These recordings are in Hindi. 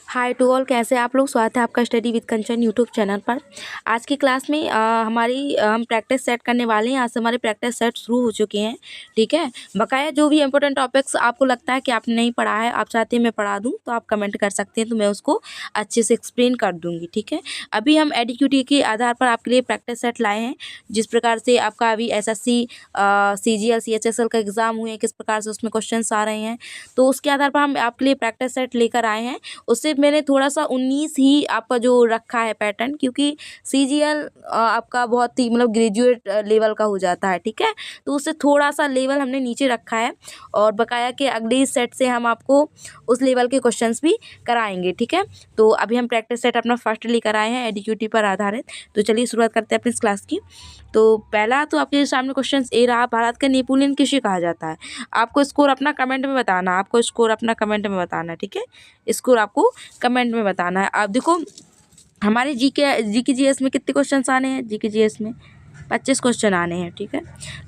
हाय टू ऑल, कैसे आप लोग। स्वागत है आपका study with Kanchan YouTube channel पर। आज की क्लास में हम प्रैक्टिस सेट करने वाले हैं। आज से हमारे प्रैक्टिस सेट शुरू हो चुके हैं, ठीक है। बकाया जो भी इंपॉर्टेंट टॉपिक्स आपको लगता है कि आपने नहीं पढ़ा है, आप चाहते हैं मैं पढ़ा दूं, तो आप कमेंट कर सकते हैं, तो मैं उसको अच्छे से एक्सप्लेन कर दूंगी, ठीक है। अभी हम एडीक्यूटी के आधार पर आपके लिए प्रैक्टिस सेट लाए हैं। जिस प्रकार से आपका अभी एसएससी सीजीएल सीएचएसएल का एग्ज़ाम हुए हैं, किस प्रकार से उसमें क्वेश्चन आ रहे हैं, तो उसके आधार पर हम आपके लिए प्रैक्टिस सेट लेकर आए हैं। उससे मैंने थोड़ा सा 19 ही आपका जो रखा है पैटर्न, क्योंकि सीजीएल आपका बहुत ही मतलब ग्रेजुएट लेवल का हो जाता है, ठीक है। तो उससे थोड़ा सा लेवल हमने नीचे रखा है, और बकाया के अगले सेट से हम आपको उस लेवल के क्वेश्चंस भी कराएंगे, ठीक है। तो अभी हम प्रैक्टिस सेट अपना फर्स्ट लेकर आए हैं एडीक्यूटी पर आधारित। तो चलिए शुरुआत करते हैं अपनी इस क्लास की। तो पहला तो आपके सामने क्वेश्चन ए रहा, भारत का नेपोलियन किसे कहा जाता है। आपको स्कोर अपना कमेंट में बताना, आपको स्कोर अपना कमेंट में बताना, ठीक है। स्कोर आपको कमेंट में बताना है। आप देखो हमारे जीके जीएस में कितने क्वेश्चन आने हैं। जीके जीएस में 25 क्वेश्चन आने हैं, ठीक है।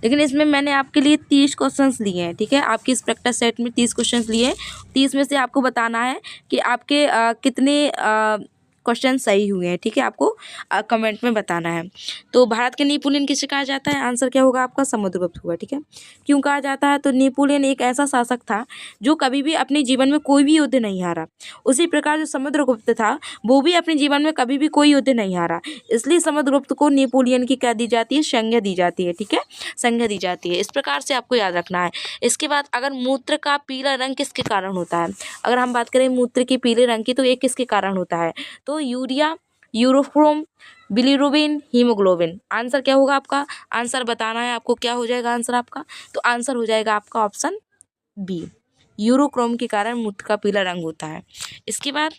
लेकिन इसमें मैंने आपके लिए 30 क्वेश्चंस लिए हैं, ठीक है। आपकी इस प्रैक्टिस सेट में 30 क्वेश्चंस लिए हैं। 30 में से आपको बताना है कि आपके कितने क्वेश्चन सही हुए हैं, ठीक है। आपको कमेंट में बताना है। तो भारत के नेपोलियन किसे कहा जाता है, आंसर क्या होगा आपका, समुद्रगुप्त होगा, ठीक है। क्यों कहा जाता है, तो नेपोलियन एक ऐसा शासक था जो कभी भी अपने जीवन में कोई भी युद्ध नहीं हारा। उसी प्रकार जो समुद्रगुप्त था वो भी अपने जीवन में कभी भी कोई युद्ध नहीं हारा, इसलिए समुद्रगुप्त को नेपोलियन की क्या दी जाती है, संज्ञा दी जाती है, ठीक है। संज्ञा दी जाती है, इस प्रकार से आपको याद रखना है। इसके बाद अगर मूत्र का पीला रंग किसके कारण होता है, अगर हम बात करें मूत्र के पीले रंग की, तो ये किसके कारण होता है, तो urea, urochrome, bilirubin, haemoglobin. Answer क्या होगा आपका, आंसर बताना है आपको, क्या हो जाएगा आंसर आपका, तो आंसर हो जाएगा आपका ऑप्शन बी, यूरोक्रोम के कारण मूत्र का पीला रंग होता है। इसके बाद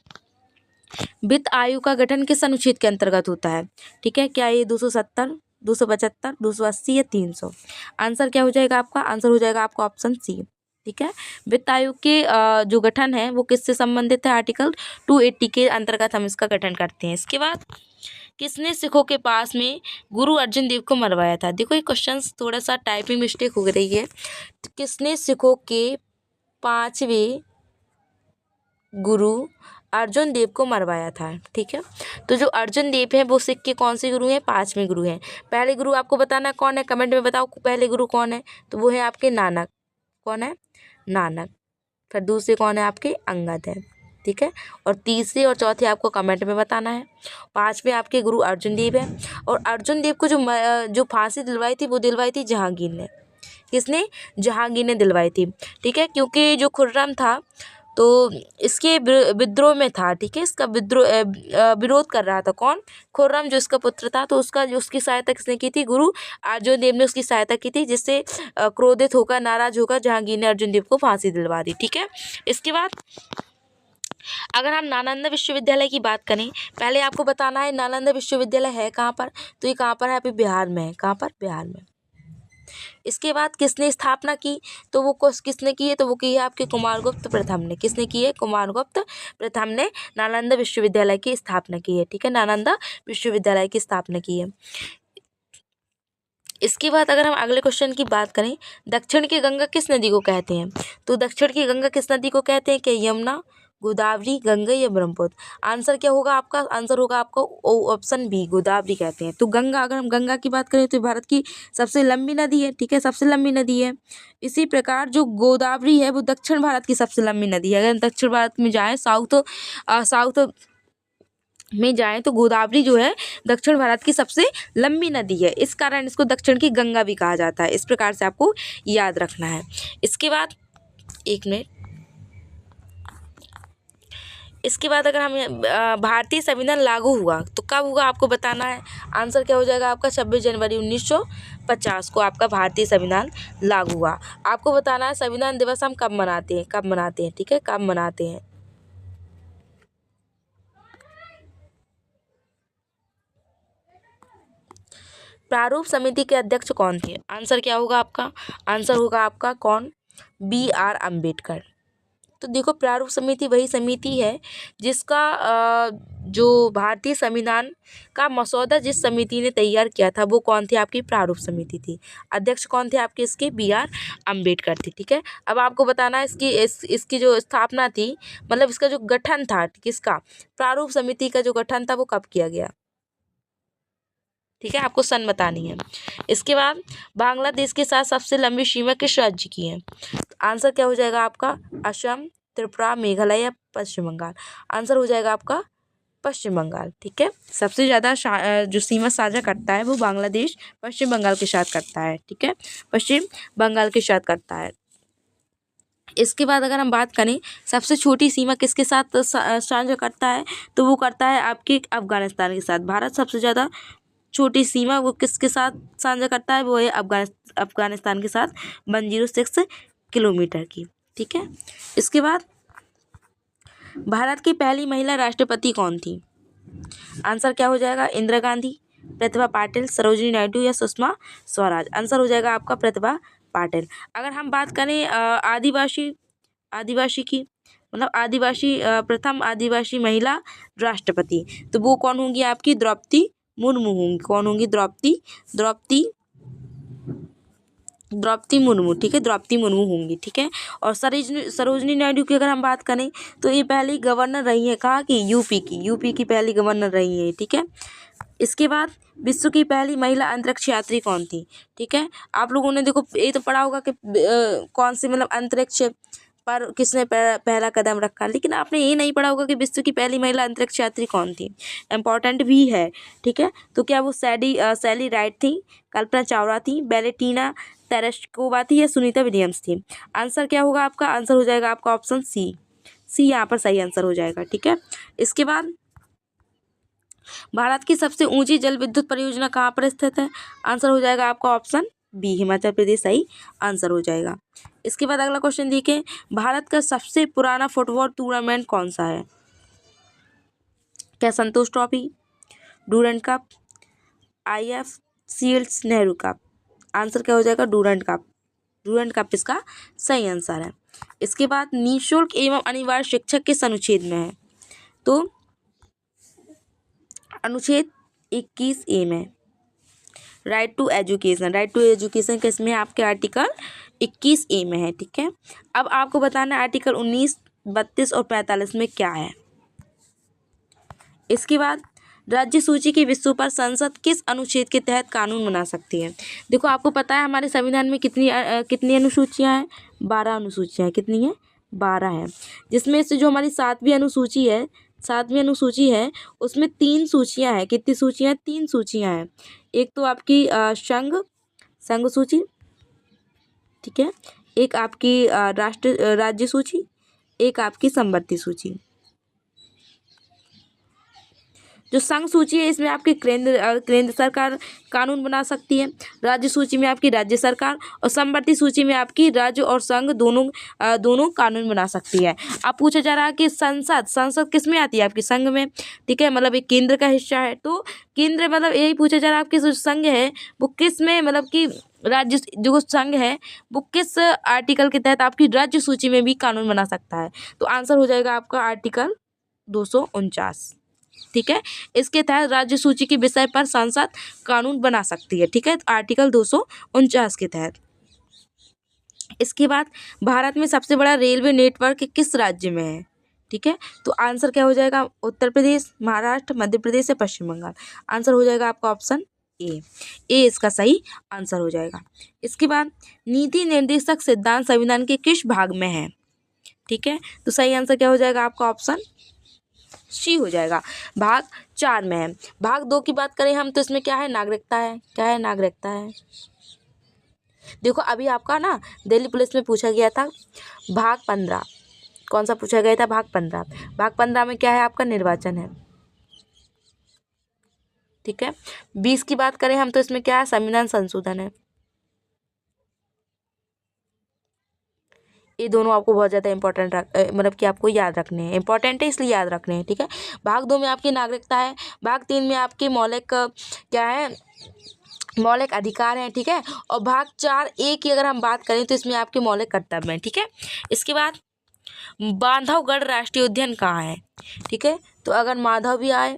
वित्त आयु का गठन किस अनुच्छेद के अंतर्गत होता है, ठीक है। क्या ये 270, 275, 280 या 300। आंसर क्या हो जाएगा आपका, आंसर हो जाएगा आपका ऑप्शन सी, ठीक है। वित्त आयोग के जो गठन है वो किससे संबंधित है, आर्टिकल 280 के अंतर्गत हम इसका गठन करते हैं। इसके बाद किसने सिखों के पास में गुरु अर्जुन देव को मरवाया था। देखो ये क्वेश्चन थोड़ा सा टाइपिंग मिस्टेक हो रही है। किसने सिखों के 5वें गुरु अर्जुन देव को मरवाया था, ठीक है। तो जो अर्जुन देव है वो सिख के कौन से गुरु हैं, 5वें गुरु हैं। पहले गुरु आपको बताना कौन है, कमेंट में बताओ पहले गुरु कौन है, तो वो है आपके नानक। कौन है, नानक। फिर दूसरे कौन है आपके, अंगद है, ठीक है। और तीसरे और चौथे आपको कमेंट में बताना है। 5वें आपके गुरु अर्जुन देव है। और अर्जुन देव को जो फांसी दिलवाई थी वो दिलवाई थी जहांगीर ने। किसने, जहांगीर ने दिलवाई थी, ठीक है। क्योंकि जो खुर्रम था तो इसके विद्रोह में था, ठीक है। इसका विरोध कर रहा था कौन, खुर्रम जो इसका पुत्र था। तो उसकी सहायता किसने की थी, गुरु अर्जुन देव ने उसकी सहायता की थी, जिससे क्रोधित होकर, नाराज होकर जहांगीर ने अर्जुन देव को फांसी दिलवा दी, ठीक है। इसके बाद अगर हम नालंदा विश्वविद्यालय की बात करें, पहले आपको बताना है नालंदा विश्वविद्यालय है कहाँ पर, तो ये कहाँ पर है, अभी बिहार में है। कहाँ पर, बिहार में। इसके बाद किसने स्थापना की, तो वो किसने की है, तो वो की है आपके कुमारगुप्त प्रथम ने। किसने की है, कुमारगुप्त प्रथम ने नालंदा विश्वविद्यालय की स्थापना की है, ठीक है। नालंदा विश्वविद्यालय की स्थापना की है। इसके बाद अगर हम अगले क्वेश्चन की बात करें, दक्षिण की गंगा किस नदी को कहते हैं, तो दक्षिण की गंगा किस नदी को कहते हैं, क्या यमुना, गोदावरी, गंगा या ब्रह्मपुत्र। आंसर क्या होगा आपका, आंसर होगा आपका ऑप्शन बी, गोदावरी कहते हैं। तो गंगा, अगर हम गंगा की बात करें तो भारत की सबसे लंबी नदी है, ठीक है, सबसे लंबी नदी है। इसी प्रकार जो गोदावरी है वो दक्षिण भारत की सबसे लंबी नदी है। अगर दक्षिण भारत में जाएँ, साउथ में जाएं, तो गोदावरी जो है दक्षिण भारत की सबसे लंबी नदी है, इस कारण इसको दक्षिण की गंगा भी कहा जाता है। इस प्रकार से आपको याद रखना है। इसके बाद एक मिनट, इसके बाद अगर हम भारतीय संविधान लागू हुआ तो कब हुआ आपको बताना है। आंसर क्या हो जाएगा आपका, 26 जनवरी 1950 को आपका भारतीय संविधान लागू हुआ। आपको बताना है संविधान दिवस हम कब मनाते हैं, कब मनाते हैं, ठीक है, कब मनाते हैं। प्रारूप समिति के अध्यक्ष कौन थे, आंसर क्या होगा आपका, आंसर होगा आपका कौन, बी आर अम्बेडकर, तो देखो प्रारूप समिति वही समिति है जिसका जो भारतीय संविधान का मसौदा जिस समिति ने तैयार किया था वो कौन थी, आपकी प्रारूप समिति थी। अध्यक्ष कौन थे आपके इसके, BR अम्बेडकर थी। ठीक है, अब आपको बताना है इसकी जो स्थापना थी, मतलब इसका जो गठन था किसका, प्रारूप समिति का जो गठन था वो कब किया गया। ठीक है, आपको सन बतानी है। इसके बाद बांग्लादेश के साथ सबसे लंबी सीमा किस राज्य की है। आंसर क्या हो जाएगा आपका, असम, त्रिपुरा, मेघालय या पश्चिम बंगाल। आंसर हो जाएगा आपका पश्चिम बंगाल। ठीक है, सबसे ज़्यादा जो सीमा साझा करता है वो बांग्लादेश पश्चिम बंगाल के साथ करता है। ठीक है, पश्चिम बंगाल के साथ करता है। इसके बाद अगर हम बात करें सबसे छोटी सीमा किसके साथ साझा करता है, तो वो करता है आपके अफगानिस्तान के साथ। भारत सबसे ज़्यादा छोटी सीमा वो किसके साथ साझा करता है, वो है अफगानिस्तान के साथ 106 किलोमीटर की। ठीक है, इसके बाद भारत की पहली महिला राष्ट्रपति कौन थी। आंसर क्या हो जाएगा, इंदिरा गांधी, प्रतिभा पाटिल, सरोजिनी नायडू या सुषमा स्वराज। आंसर हो जाएगा आपका प्रतिभा पाटिल। अगर हम बात करें आदिवासी की, मतलब प्रथम आदिवासी महिला राष्ट्रपति, तो वो कौन होंगी आपकी, द्रौपदी मुर्मू होंगी। कौन होंगी, द्रौपदी मुर्मू। ठीक है, द्रौपदी मुर्मू होंगी। ठीक है, और सरोजिनी नायडू की अगर हम बात करें तो ये पहली गवर्नर रही है कहाँ की, यूपी की पहली गवर्नर रही है। ठीक है, इसके बाद विश्व की पहली महिला अंतरिक्ष यात्री कौन थी। ठीक है, आप लोगों ने देखो ये तो पढ़ा होगा कि कौन सी मतलब अंतरिक्ष पर किसने पहला कदम रखा, लेकिन आपने ये नहीं पढ़ा होगा कि विश्व की पहली महिला अंतरिक्ष यात्री कौन थी। इम्पॉर्टेंट भी है। ठीक है, तो क्या वो सैली राइट थी, कल्पना चावला थी, वैलेंटीना तेरेस्कोवा थी या सुनीता विलियम्स थी। आंसर क्या होगा आपका, आंसर हो जाएगा आपका ऑप्शन सी यहाँ पर सही आंसर हो जाएगा। ठीक है, इसके बाद भारत की सबसे ऊंची जल विद्युत परियोजना कहाँ पर स्थित है। आंसर हो जाएगा आपका ऑप्शन बी, हिमाचल प्रदेश सही आंसर हो जाएगा। इसके बाद अगला क्वेश्चन देखें, भारत का सबसे पुराना फुटबॉल टूर्नामेंट कौन सा है। क्या Santosh trophy, Durand cup, IF shields, Nehru cup. Answer क्या हो जाएगा, डूरंड कप इसका सही आंसर है। इसके बाद निःशुल्क एवं अनिवार्य शिक्षक किस अनुच्छेद में है, तो अनुच्छेद 21A में, राइट टू एजुकेशन किसमें आपके आर्टिकल 21A में है। ठीक है, अब आपको बताना है आर्टिकल 19, 32 और 45 में क्या है। इसके बाद राज्य सूची की विषयों पर संसद किस अनुच्छेद के तहत कानून बना सकती है। देखो आपको पता है हमारे संविधान में कितनी अनुसूचियां हैं, 12 अनुसूचियां हैं। कितनी है, 12 है, जिसमें से जो हमारी 7वीं अनुसूची है उसमें 3 सूचियां हैं। कितनी सूचियां, 3 सूचियां हैं। एक तो आपकी संघ सूची, ठीक है, एक आपकी राज्य सूची, एक आपकी संवर्ती सूची। जो संघ सूची है इसमें आपकी केंद्र सरकार कानून बना सकती है, राज्य सूची में आपकी राज्य सरकार, और संवर्ती सूची में आपकी राज्य और संघ दोनों कानून बना सकती है। अब पूछा जा रहा है कि संसद किस में आती है, आपकी संघ में। ठीक है, मतलब एक केंद्र का हिस्सा है, तो केंद्र मतलब यही पूछा जा रहा है आपकी जो संघ है वो किस में, मतलब कि राज्य जो संघ है वो किस आर्टिकल के तहत आपकी राज्य सूची में भी कानून बना सकता है। तो आंसर हो जाएगा आपका आर्टिकल 249। ठीक है, इसके तहत राज्य सूची के विषय पर संसद कानून बना सकती है। ठीक है, आर्टिकल 249 के तहत। इसके बाद भारत में सबसे बड़ा रेलवे नेटवर्क किस राज्य में है। ठीक है, तो आंसर क्या हो जाएगा, उत्तर प्रदेश, महाराष्ट्र, मध्य प्रदेश या पश्चिम बंगाल। आंसर हो जाएगा आपका ऑप्शन ए इसका सही आंसर हो जाएगा। इसके बाद नीति निर्देशक सिद्धांत संविधान के किस भाग में है। ठीक है, तो सही आंसर क्या हो जाएगा आपका ऑप्शन सी हो जाएगा, भाग 4 में है। भाग 2 की बात करें हम तो इसमें क्या है, नागरिकता है। क्या है, नागरिकता है। देखो अभी आपका ना दिल्ली पुलिस में पूछा गया था भाग 15, कौन सा पूछा गया था, भाग 15। भाग 15 में क्या है, आपका निर्वाचन है। ठीक है, 20 की बात करें हम तो इसमें क्या है, संविधान संशोधन है। ये दोनों आपको बहुत ज़्यादा इंपॉर्टेंट मतलब कि आपको याद रखने हैं, इंपॉर्टेंट है इसलिए याद रखने हैं। ठीक है, भाग 2 में आपकी नागरिकता है, भाग 3 में आपके मौलिक क्या है, मौलिक अधिकार हैं। ठीक है, और भाग 4A की अगर हम बात करें तो इसमें आपके मौलिक कर्तव्य हैं। ठीक है, इसके बाद बांधवगढ़ राष्ट्रीय उद्यान कहाँ है? ठीक है, तो अगर माधव भी आए,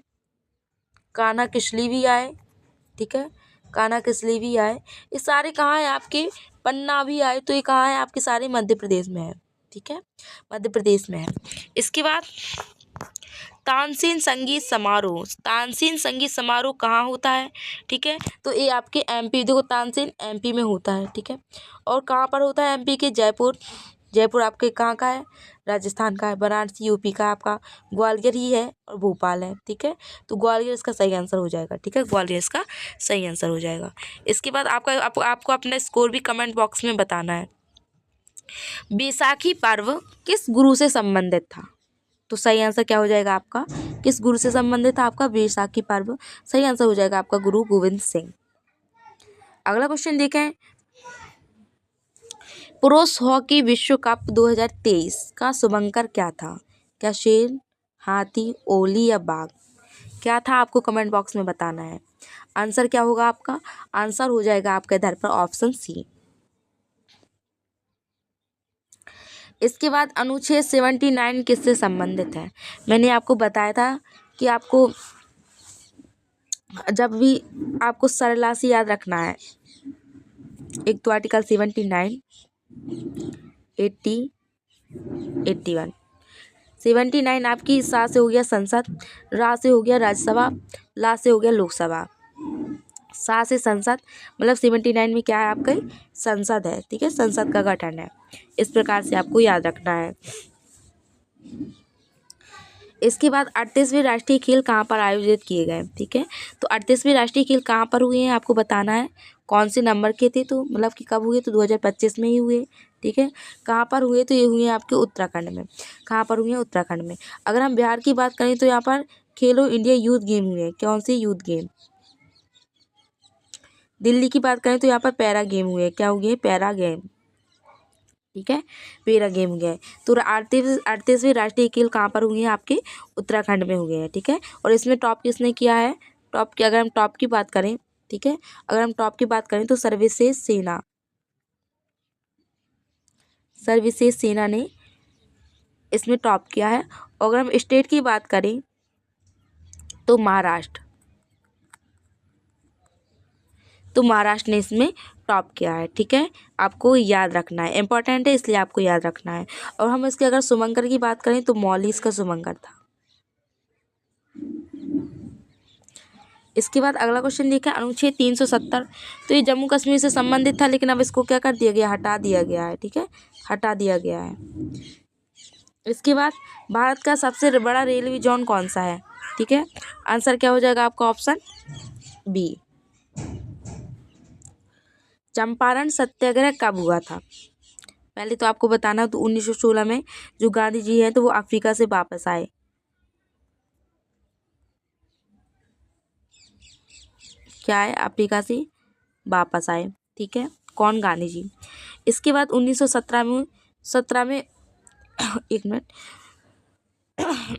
कान्हा किसली भी आए, ठीक है, कान्हा किसली भी आए, ये सारे कहाँ है आपके? पन्ना भी आए तो ये कहाँ है आपके? सारे मध्य प्रदेश में है। ठीक है, मध्य प्रदेश में है। इसके बाद तानसेन संगीत समारोह, तानसेन संगीत समारोह कहाँ होता है? ठीक है, तो ये आपके एमपी, देखो तानसेन एमपी में होता है। ठीक है, और कहाँ पर होता है? एमपी के जयपुर। जयपुर आपके कहाँ का है? राजस्थान का है। बनारसी यूपी का आपका। ग्वालियर ही है और भोपाल है। ठीक है, तो ग्वालियर इसका सही आंसर हो जाएगा। ठीक है, ग्वालियर इसका सही आंसर हो जाएगा। इसके बाद आपको अपना स्कोर भी कमेंट बॉक्स में बताना है। बैसाखी पर्व किस गुरु से संबंधित था? तो सही आंसर क्या हो जाएगा आपका? किस गुरु से संबंधित था आपका बैसाखी पर्व? सही आंसर हो जाएगा आपका गुरु गोविंद सिंह। अगला क्वेश्चन देखें, पुरुष हॉकी विश्व कप 2023 का शुभंकर क्या था? क्या शेर, हाथी, ओली या बाघ? क्या था आपको कमेंट बॉक्स में बताना है। आंसर क्या होगा आपका? आंसर हो जाएगा आपका इधर पर ऑप्शन सी। इसके बाद अनुच्छेद 79 किससे संबंधित है? मैंने आपको बताया था कि आपको जब भी आपको सरला से याद रखना है। एक तो आर्टिकल 79, 80, 81। 79 आपकी सा से हो गया संसद, रा से हो गया राज्यसभा, ला से हो गया लोकसभा। सा से संसद मतलब 79 में क्या है आपका? संसद है। ठीक है, संसद का गठन है। इस प्रकार से आपको याद रखना है। इसके बाद 38वें राष्ट्रीय खेल कहाँ पर आयोजित किए गए? ठीक है, तो 38वें राष्ट्रीय खेल कहाँ पर हुए हैं आपको बताना है। कौन से नंबर के थे? तो मतलब कि कब हुए? तो 2025 में ही हुए। ठीक है, कहाँ पर हुए? तो ये हुए हैं आपके उत्तराखंड में। कहाँ पर हुए हैं? उत्तराखंड में। अगर हम बिहार की बात करें तो यहाँ पर खेलो इंडिया यूथ गेम हुए हैं। कौन से यूथ गेम? दिल्ली की बात करें तो यहाँ पर पैरा गेम हुए हैं। क्या हुए हैं? Para game. ठीक है, पैरा गेम हो गया है। तो 38वें राष्ट्रीय खेल कहाँ पर हुए हैं? आपके उत्तराखंड में हुए हैं। ठीक है, और इसमें टॉप किसने किया है? टॉप की अगर हम टॉप की बात करें, ठीक है, अगर हम टॉप की बात करें तो सर्विसेज सेना, सर्विसेज सेना ने इसमें टॉप किया है। और अगर हम स्टेट की बात करें तो महाराष्ट्र, तो महाराष्ट्र ने इसमें टॉप किया है। ठीक है, आपको याद रखना है, इंपॉर्टेंट है इसलिए आपको याद रखना है। और हम इसके अगर शुभंकर की बात करें तो मौली इसका शुभंकर था। इसके बाद अगला क्वेश्चन देखा अनुच्छेद 370। तो ये जम्मू कश्मीर से संबंधित था, लेकिन अब इसको क्या कर दिया गया? हटा दिया गया है। ठीक है, हटा दिया गया है। इसके बाद भारत का सबसे बड़ा रेलवे जोन कौन सा है? ठीक है, आंसर क्या हो जाएगा आपका? Option B. चंपारण सत्याग्रह कब हुआ था? पहले तो आपको बताना, तो 1916 में जो गांधी जी हैं तो वो अफ्रीका से वापस आए। क्या है? अफ्रीका से वापस आए। ठीक है, कौन? गांधी जी। इसके बाद 1917 में एक मिनट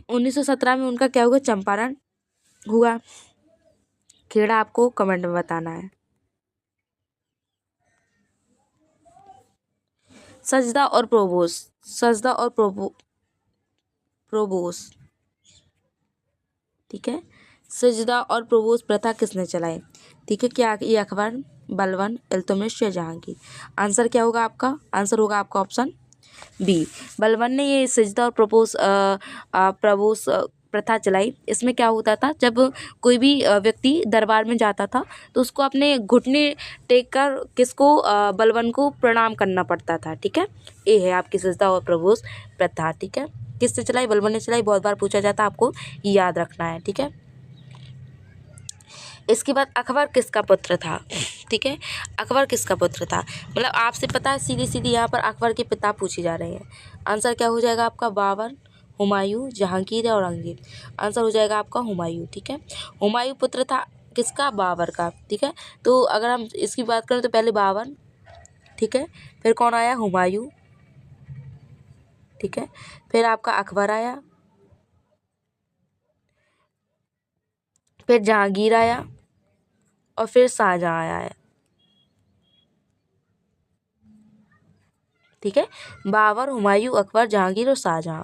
1917 में उनका क्या हुआ? चंपारण हुआ। खेड़ा आपको कमेंट में बताना है। सजदा और प्रोबोस, सजदा और प्रोबोस, ठीक है, सजदा और प्रोबोस प्रथा किसने चलाई? ठीक है, क्या ये अकबर, बलबन, इल्तुतमिश या जहांगीर? आंसर क्या होगा आपका? आंसर होगा आपका ऑप्शन बी। बलबन ने ये सजदा और प्रबोस प्रथा चलाई। इसमें क्या होता था, जब कोई भी व्यक्ति दरबार में जाता था तो उसको अपने घुटने टेक कर किसको? बलबन को प्रणाम करना पड़ता था। ठीक है, ये है आपकी सजदा और प्रबोस प्रथा। ठीक है, किससे चलाई? बलबन ने चलाई। बहुत बार पूछा जाता है, आपको याद रखना है। ठीक है, इसके बाद अकबर किसका पुत्र था? ठीक है, अकबर किसका पुत्र था? मतलब आपसे पता है, सीधी सीधी यहाँ पर अकबर के पिता पूछे जा रहे हैं। आंसर क्या हो जाएगा आपका? बाबर, हुमायूं, जहांगीर या औरंगजेब? आंसर हो जाएगा आपका हुमायूं। ठीक है, हुमायूं पुत्र था किसका? बाबर का। ठीक है, तो अगर हम इसकी बात करें तो पहले बाबर, ठीक है, फिर कौन आया? हुमायूं, ठीक है, फिर आपका अकबर आया, फिर जहांगीर आया और फिर शाहजहाँ आया है। ठीक है, बाबर, हुमायूं, अकबर, जहांगीर और शाहजहां।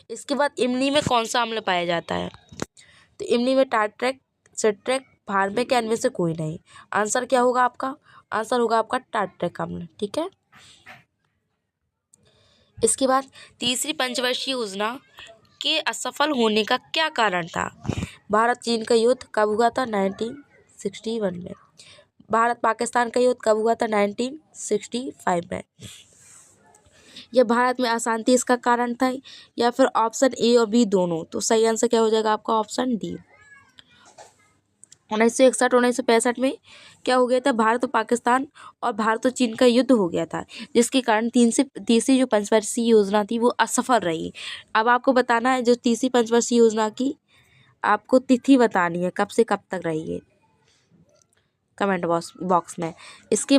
इसके बाद इमली में कौन सा अम्ल पाया जाता है? तो इमली में टार्ट्रिक, सिट्रिक, फार्मिक या इनमें से कोई नहीं। आंसर क्या होगा आपका? आंसर होगा आपका टार्ट्रिक अम्ल। ठीक है, इसके बाद तीसरी पंचवर्षीय योजना के असफल होने का क्या कारण था? भारत चीन का युद्ध कब हुआ था? 1961 में। भारत पाकिस्तान का युद्ध कब हुआ था? 1965 में। यह भारत में अशांति इसका कारण था, या फिर ऑप्शन ए और बी दोनों? तो सही आंसर क्या हो जाएगा आपका? Option D. 1961 1965 में क्या हो गया था? भारत और पाकिस्तान और भारत और चीन का युद्ध हो गया था, जिसके कारण तीसरी जो पंचवर्षीय योजना थी वो असफल रही। अब आपको बताना है जो तीसरी पंचवर्षीय योजना की आपको तिथि बतानी है, कब से कब तक रही है, कमेंट बॉक्स में। इसके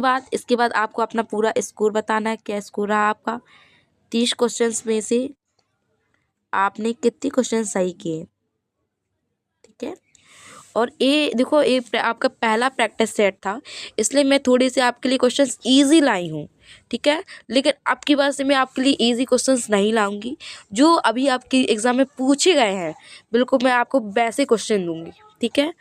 बाद आपको अपना पूरा स्कोर बताना है। क्या स्कोर रहा आपका? 30 क्वेश्चंस में से आपने कितने क्वेश्चन सही किए? ठीक है, और ये देखो, ये आपका पहला प्रैक्टिस सेट था, इसलिए मैं थोड़ी सी आपके लिए क्वेश्चंस इजी लाई हूँ। ठीक है, लेकिन अब की बार से मैं आपके लिए इजी क्वेश्चंस नहीं लाऊंगी। जो अभी आपके एग्ज़ाम में पूछे गए हैं बिल्कुल मैं आपको वैसे क्वेश्चन दूंगी। ठीक है,